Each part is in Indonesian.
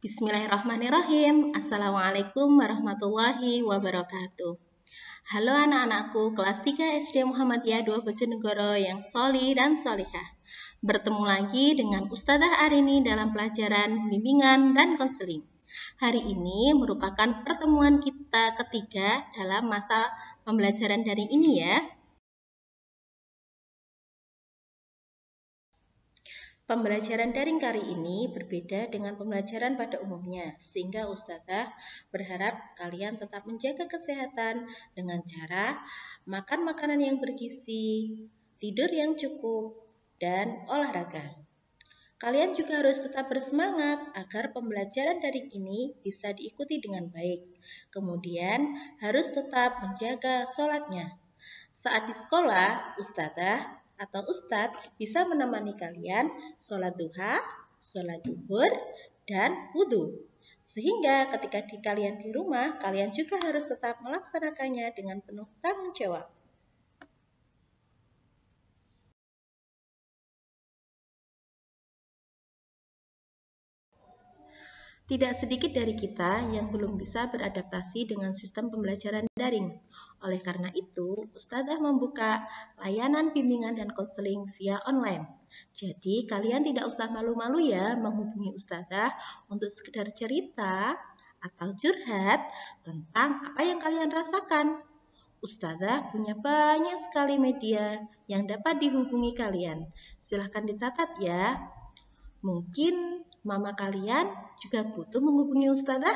Bismillahirrahmanirrahim. Assalamualaikum warahmatullahi wabarakatuh. Halo anak-anakku, kelas 3 SD Muhammadiyah 2 Bojonegoro yang sholih dan sholihah. Bertemu lagi dengan Ustadzah Arini dalam pelajaran bimbingan dan konseling. Hari ini merupakan pertemuan kita ketiga dalam masa pembelajaran daring ini ya. Pembelajaran daring kali ini berbeda dengan pembelajaran pada umumnya, sehingga Ustadzah berharap kalian tetap menjaga kesehatan dengan cara makan makanan yang bergizi, tidur yang cukup, dan olahraga. Kalian juga harus tetap bersemangat agar pembelajaran daring ini bisa diikuti dengan baik. Kemudian harus tetap menjaga sholatnya. Saat di sekolah, Ustadzah atau Ustadz bisa menemani kalian sholat duha, sholat zuhur, dan wudhu. Sehingga ketika kalian di rumah, kalian juga harus tetap melaksanakannya dengan penuh tanggung jawab. Tidak sedikit dari kita yang belum bisa beradaptasi dengan sistem pembelajaran daring. Oleh karena itu, Ustadzah membuka layanan bimbingan dan konseling via online. Jadi, kalian tidak usah malu-malu ya menghubungi Ustadzah untuk sekedar cerita atau curhat tentang apa yang kalian rasakan. Ustadzah punya banyak sekali media yang dapat dihubungi kalian. Silahkan dicatat ya. Mungkin mama kalian juga butuh menghubungi Ustadzah.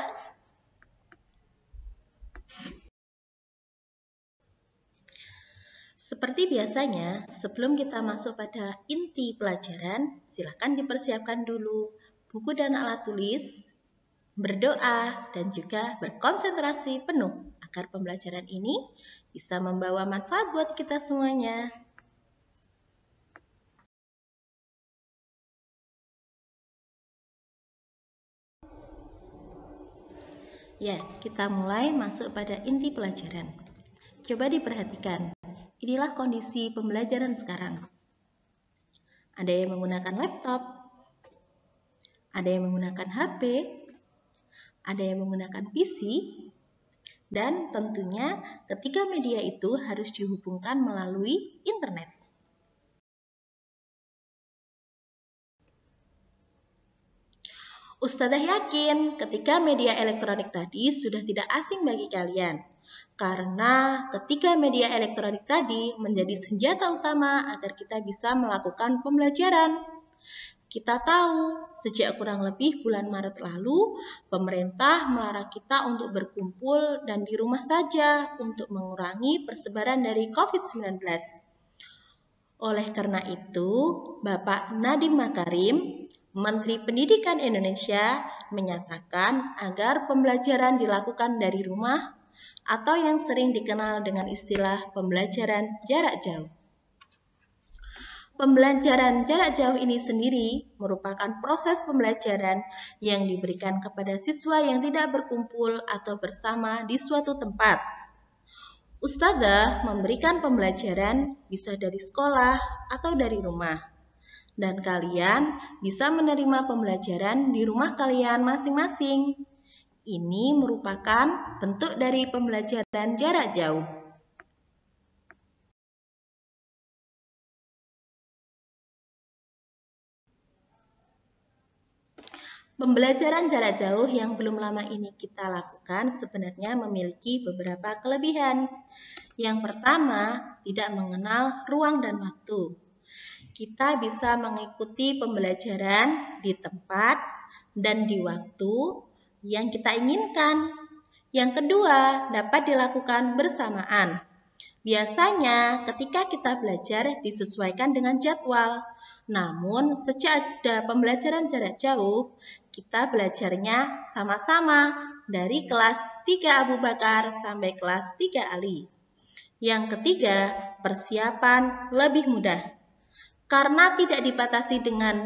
Seperti biasanya, sebelum kita masuk pada inti pelajaran, silakan dipersiapkan dulu buku dan alat tulis, berdoa, dan juga berkonsentrasi penuh agar pembelajaran ini bisa membawa manfaat buat kita semuanya. Ya, kita mulai masuk pada inti pelajaran. Coba diperhatikan, inilah kondisi pembelajaran sekarang. Ada yang menggunakan laptop, ada yang menggunakan HP, ada yang menggunakan PC, dan tentunya ketiga media itu harus dihubungkan melalui internet. Ustadzah yakin ketika media elektronik tadi sudah tidak asing bagi kalian. Karena ketiga media elektronik tadi menjadi senjata utama agar kita bisa melakukan pembelajaran. Kita tahu, sejak kurang lebih bulan Maret lalu, pemerintah melarang kita untuk berkumpul dan di rumah saja untuk mengurangi persebaran dari COVID-19. Oleh karena itu, Bapak Nadiem Makarim, Menteri Pendidikan Indonesia, menyatakan agar pembelajaran dilakukan dari rumah atau yang sering dikenal dengan istilah pembelajaran jarak jauh. Pembelajaran jarak jauh ini sendiri merupakan proses pembelajaran yang diberikan kepada siswa yang tidak berkumpul atau bersama di suatu tempat. Ustadzah memberikan pembelajaran bisa dari sekolah atau dari rumah. Dan kalian bisa menerima pembelajaran di rumah kalian masing-masing. Ini merupakan bentuk dari pembelajaran jarak jauh. Pembelajaran jarak jauh yang belum lama ini kita lakukan sebenarnya memiliki beberapa kelebihan. Yang pertama, tidak mengenal ruang dan waktu. Kita bisa mengikuti pembelajaran di tempat dan di waktu yang kita inginkan. Yang kedua, dapat dilakukan bersamaan. Biasanya ketika kita belajar disesuaikan dengan jadwal. Namun, sejak ada pembelajaran jarak jauh, kita belajarnya sama-sama dari kelas 3 Abu Bakar sampai kelas 3 Ali. Yang ketiga, persiapan lebih mudah. Karena tidak dibatasi dengan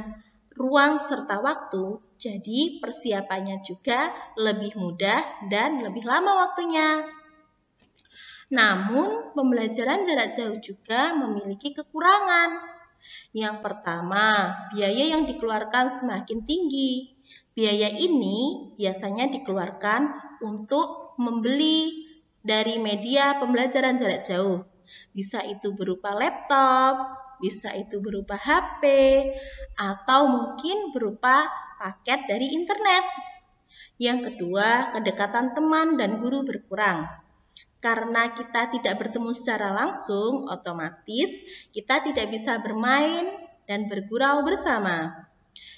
ruang serta waktu, jadi persiapannya juga lebih mudah dan lebih lama waktunya. Namun, pembelajaran jarak jauh juga memiliki kekurangan. Yang pertama, biaya yang dikeluarkan semakin tinggi. Biaya ini biasanya dikeluarkan untuk membeli dari media pembelajaran jarak jauh. Bisa itu berupa laptop, bisa itu berupa HP, atau mungkin berupa paket dari internet. Yang kedua, kedekatan teman dan guru berkurang. Karena kita tidak bertemu secara langsung, otomatis kita tidak bisa bermain dan bergurau bersama.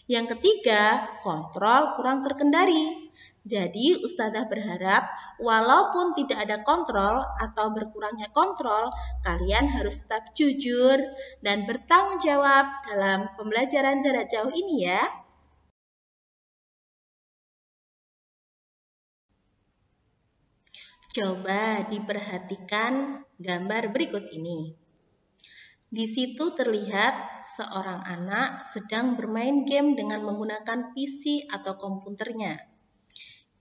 Yang ketiga, kontrol kurang terkendali. Jadi, Ustazah berharap walaupun tidak ada kontrol atau berkurangnya kontrol, kalian harus tetap jujur dan bertanggung jawab dalam pembelajaran jarak jauh ini ya. Coba diperhatikan gambar berikut ini. Di situ terlihat seorang anak sedang bermain game dengan menggunakan PC atau komputernya.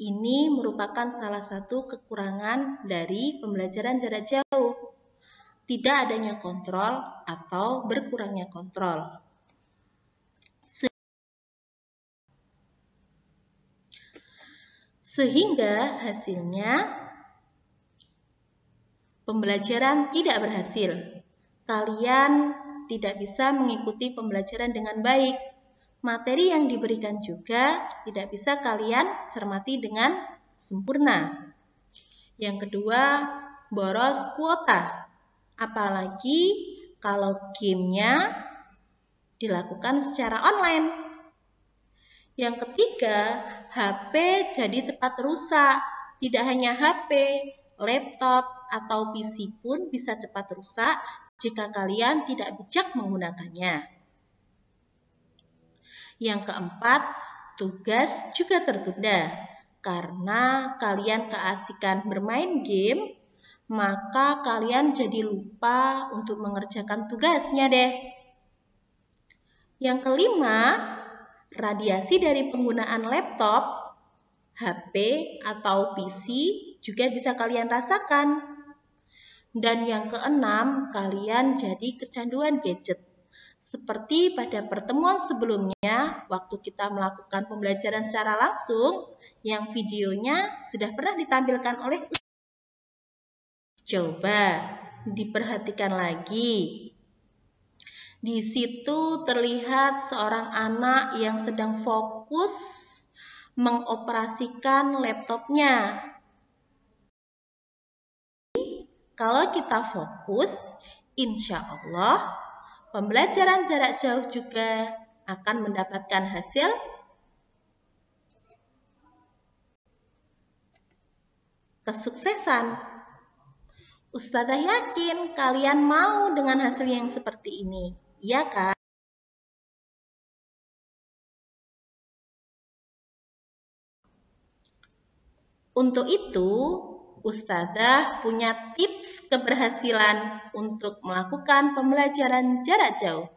Ini merupakan salah satu kekurangan dari pembelajaran jarak jauh. Tidak adanya kontrol atau berkurangnya kontrol. Sehingga hasilnya pembelajaran tidak berhasil. Kalian tidak bisa mengikuti pembelajaran dengan baik. Materi yang diberikan juga tidak bisa kalian cermati dengan sempurna. Yang kedua, boros kuota. Apalagi kalau gamenya dilakukan secara online. Yang ketiga, HP jadi cepat rusak. Tidak hanya HP, laptop atau PC pun bisa cepat rusak jika kalian tidak bijak menggunakannya. Yang keempat, tugas juga tertunda. Karena kalian keasikan bermain game, maka kalian jadi lupa untuk mengerjakan tugasnya deh. Yang kelima, radiasi dari penggunaan laptop, HP, atau PC juga bisa kalian rasakan. Dan yang keenam, kalian jadi kecanduan gadget. Seperti pada pertemuan sebelumnya, waktu kita melakukan pembelajaran secara langsung, yang videonya sudah pernah ditampilkan oleh Ustaz. Coba diperhatikan lagi. Di situ terlihat seorang anak yang sedang fokus mengoperasikan laptopnya. Kalau kita fokus, insya Allah pembelajaran jarak jauh juga akan mendapatkan hasil kesuksesan. Ustazah yakin kalian mau dengan hasil yang seperti ini, iya kan? Untuk itu, Ustazah punya tips keberhasilan untuk melakukan pembelajaran jarak jauh.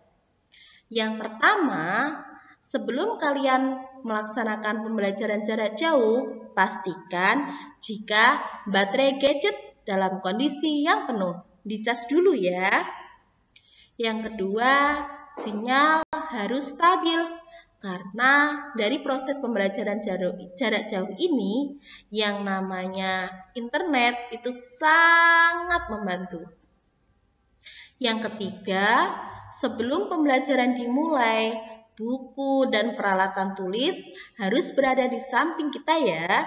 Yang pertama, sebelum kalian melaksanakan pembelajaran jarak jauh, pastikan jika baterai gadget dalam kondisi yang penuh. Dicas dulu ya. Yang kedua, sinyal harus stabil. Karena dari proses pembelajaran jarak jauh ini, yang namanya internet itu sangat membantu. Yang ketiga, sebelum pembelajaran dimulai, buku dan peralatan tulis harus berada di samping kita ya.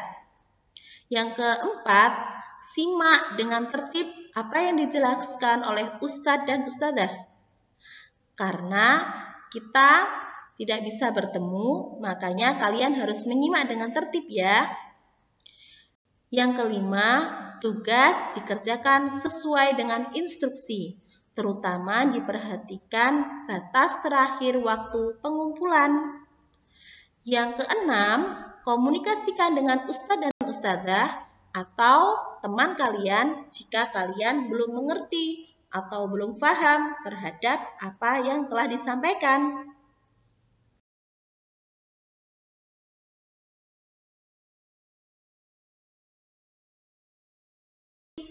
Yang keempat, simak dengan tertib apa yang dijelaskan oleh Ustadz dan Ustadzah. Karena kita tidak bisa bertemu, makanya kalian harus menyimak dengan tertib ya. Yang kelima, tugas dikerjakan sesuai dengan instruksi, terutama diperhatikan batas terakhir waktu pengumpulan. Yang keenam, komunikasikan dengan Ustadz dan Ustadzah atau teman kalian jika kalian belum mengerti atau belum paham terhadap apa yang telah disampaikan.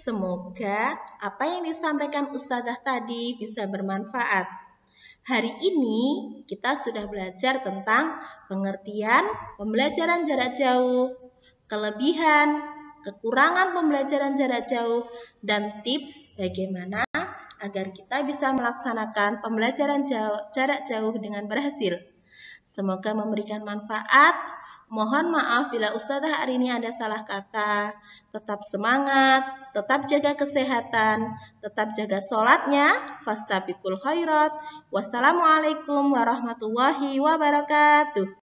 Semoga apa yang disampaikan Ustazah tadi bisa bermanfaat. Hari ini kita sudah belajar tentang pengertian pembelajaran jarak jauh, kelebihan, kekurangan pembelajaran jarak jauh, dan tips bagaimana agar kita bisa melaksanakan pembelajaran jarak jauh dengan berhasil. Semoga memberikan manfaat. Mohon maaf bila Ustazah hari ini ada salah kata. Tetap semangat, tetap jaga kesehatan, tetap jaga sholatnya. Fastabiqul khairat. Wassalamualaikum warahmatullahi wabarakatuh.